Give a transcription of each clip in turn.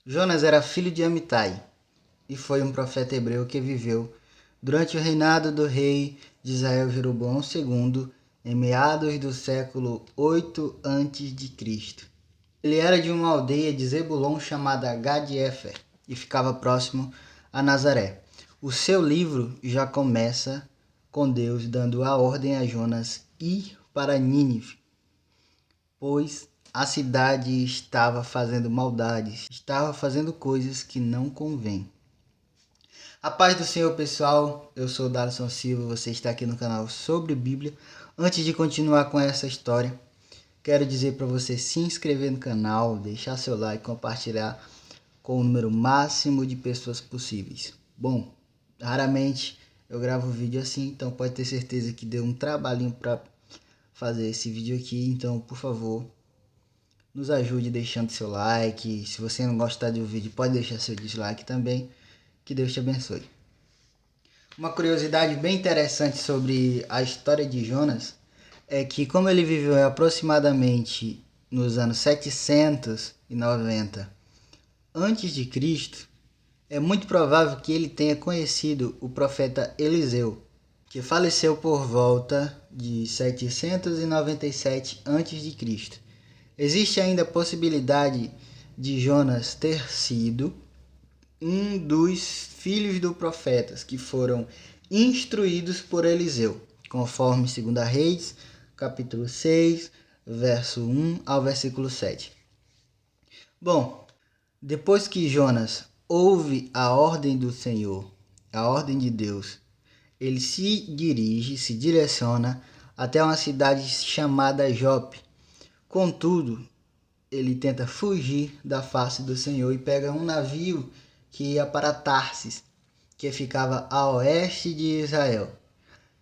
Jonas era filho de Amitai e foi um profeta hebreu que viveu durante o reinado do rei de Israel Jeroboão II, em meados do século 8 a.C. Ele era de uma aldeia de Zebulon chamada Gad-Efer e ficava próximo a Nazaré. O seu livro já começa com Deus dando a ordem a Jonas ir para Nínive, pois a cidade estava fazendo maldades, estava fazendo coisas que não convêm. A paz do Senhor, pessoal. Eu sou o Darson Silva, você está aqui no canal sobre Bíblia. Antes de continuar com essa história, quero dizer para você se inscrever no canal, deixar seu like, compartilhar com o número máximo de pessoas possíveis. Bom, raramente eu gravo vídeo assim, então pode ter certeza que deu um trabalhinho para fazer esse vídeo aqui. Então, por favor, nos ajude deixando seu like. Se você não gostar do vídeo, pode deixar seu dislike também. Que Deus te abençoe. Uma curiosidade bem interessante sobre a história de Jonas é que, como ele viveu aproximadamente nos anos 790 antes de Cristo, é muito provável que ele tenha conhecido o profeta Eliseu, que faleceu por volta de 797 a.C. Existe ainda a possibilidade de Jonas ter sido um dos filhos do profetas que foram instruídos por Eliseu, conforme 2 Reis, capítulo 6, verso 1 ao versículo 7. Bom, depois que Jonas ouve a ordem do Senhor, a ordem de Deus, ele se direciona até uma cidade chamada Jope. Contudo, ele tenta fugir da face do Senhor e pega um navio que ia para Tarsis, que ficava a oeste de Israel,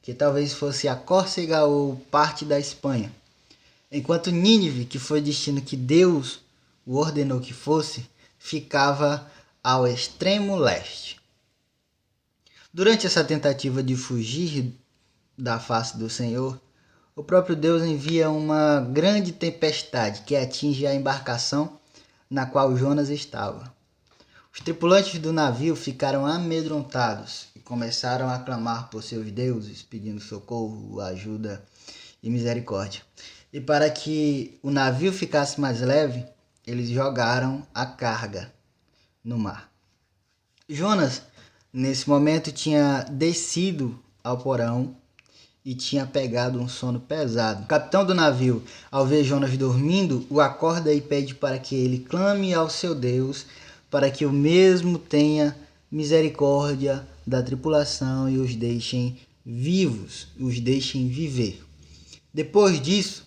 que talvez fosse a Córcega ou parte da Espanha. Enquanto Nínive, que foi o destino que Deus o ordenou que fosse, ficava ao extremo leste. Durante essa tentativa de fugir da face do Senhor, o próprio Deus envia uma grande tempestade que atinge a embarcação na qual Jonas estava. Os tripulantes do navio ficaram amedrontados e começaram a clamar por seus deuses, pedindo socorro, ajuda e misericórdia. E para que o navio ficasse mais leve, eles jogaram a carga no mar. Jonas, nesse momento, tinha descido ao porão e tinha pegado um sono pesado. O capitão do navio, ao ver Jonas dormindo, o acorda e pede para que ele clame ao seu Deus, para que o mesmo tenha misericórdia da tripulação e os deixem vivos, os deixem viver. Depois disso,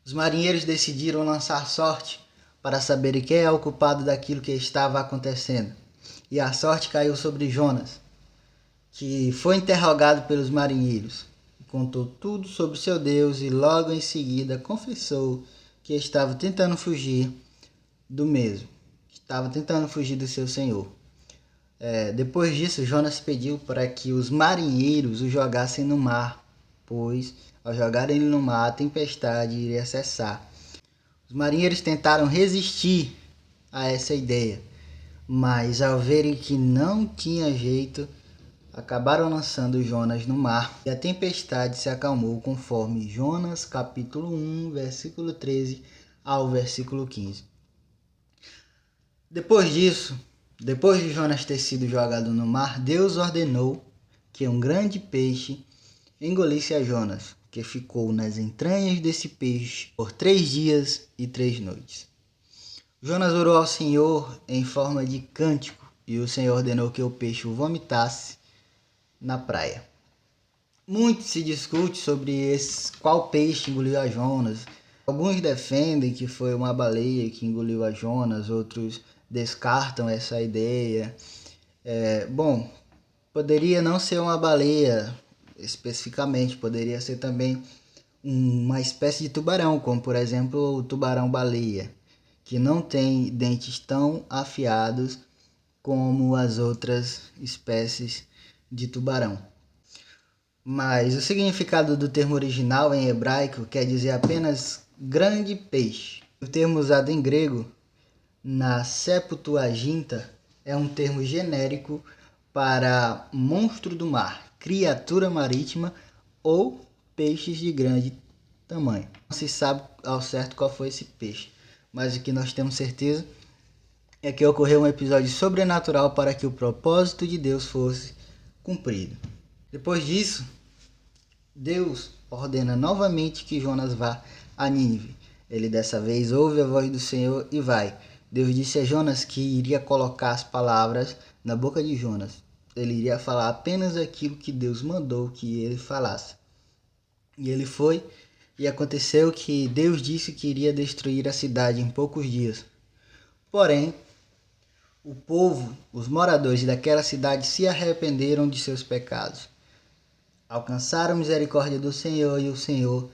os marinheiros decidiram lançar sorte para saber quem é o culpado daquilo que estava acontecendo. E a sorte caiu sobre Jonas, que foi interrogado pelos marinheiros. Contou tudo sobre seu Deus e logo em seguida confessou que estava tentando fugir do mesmo. Estava tentando fugir do seu senhor. Depois disso, Jonas pediu para que os marinheiros o jogassem no mar, pois ao jogarem ele no mar, a tempestade iria cessar. Os marinheiros tentaram resistir a essa ideia, mas ao verem que não tinha jeito, acabaram lançando Jonas no mar e a tempestade se acalmou, conforme Jonas capítulo 1, versículo 13 ao versículo 15. Depois disso, depois de Jonas ter sido jogado no mar, Deus ordenou que um grande peixe engolisse a Jonas, que ficou nas entranhas desse peixe por 3 dias e 3 noites. Jonas orou ao Senhor em forma de cântico e o Senhor ordenou que o peixe o vomitasse na praia. Muito se discute sobre qual peixe engoliu a Jonas. Alguns defendem que foi uma baleia que engoliu a Jonas, outros descartam essa ideia. Poderia não ser uma baleia especificamente, poderia ser também uma espécie de tubarão, como por exemplo o tubarão-baleia, que não tem dentes tão afiados como as outras espécies de tubarão. Mas o significado do termo original em hebraico quer dizer apenas grande peixe. O termo usado em grego na Septuaginta é um termo genérico para monstro do mar, criatura marítima ou peixes de grande tamanho. Não se sabe ao certo qual foi esse peixe, mas o que nós temos certeza é que ocorreu um episódio sobrenatural para que o propósito de Deus fosse cumprido. Depois disso, Deus ordena novamente que Jonas vá a Nínive. Ele dessa vez ouve a voz do Senhor e vai. Deus disse a Jonas que iria colocar as palavras na boca de Jonas. Ele iria falar apenas aquilo que Deus mandou que ele falasse. E ele foi, e aconteceu que Deus disse que iria destruir a cidade em poucos dias. Porém, o povo, os moradores daquela cidade se arrependeram de seus pecados. Alcançaram a misericórdia do Senhor e o Senhor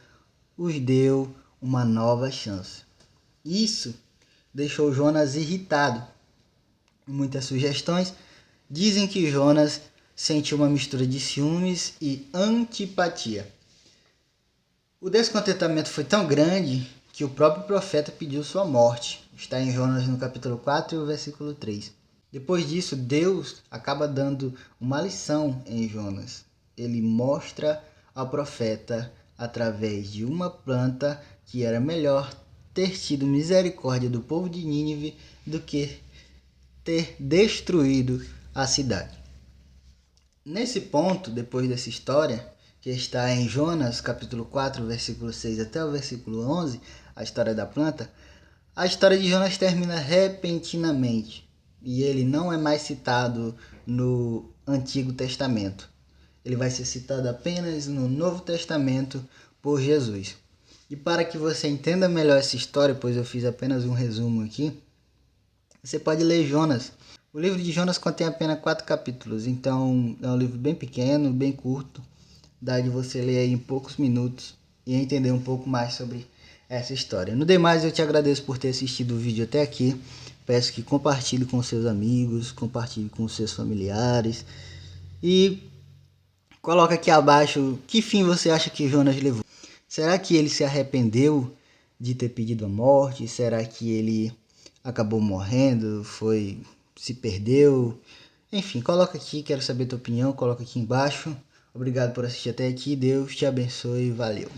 os deu uma nova chance. Isso deixou Jonas irritado. Muitas sugestões dizem que Jonas sentiu uma mistura de ciúmes e antipatia. O descontentamento foi tão grande que o próprio profeta pediu sua morte. Está em Jonas no capítulo 4 e o versículo 3. Depois disso, Deus acaba dando uma lição em Jonas. Ele mostra ao profeta, através de uma planta, que era melhor ter tido misericórdia do povo de Nínive do que ter destruído a cidade. Nesse ponto, depois dessa história, que está em Jonas, capítulo 4, versículo 6 até o versículo 11, a história da planta, a história de Jonas termina repentinamente e ele não é mais citado no Antigo Testamento. Ele vai ser citado apenas no Novo Testamento por Jesus. E para que você entenda melhor essa história, pois eu fiz apenas um resumo aqui, você pode ler Jonas. O livro de Jonas contém apenas 4 capítulos, então é um livro bem pequeno, bem curto. Dá de você ler aí em poucos minutos e entender um pouco mais sobre essa história. No demais, eu te agradeço por ter assistido o vídeo até aqui. Peço que compartilhe com seus amigos, compartilhe com seus familiares e coloca aqui abaixo que fim você acha que Jonas levou. Será que ele se arrependeu de ter pedido a morte? Será que ele acabou morrendo? Se perdeu? Enfim, coloca aqui, quero saber a tua opinião, coloca aqui embaixo. Obrigado por assistir até aqui, Deus te abençoe, valeu.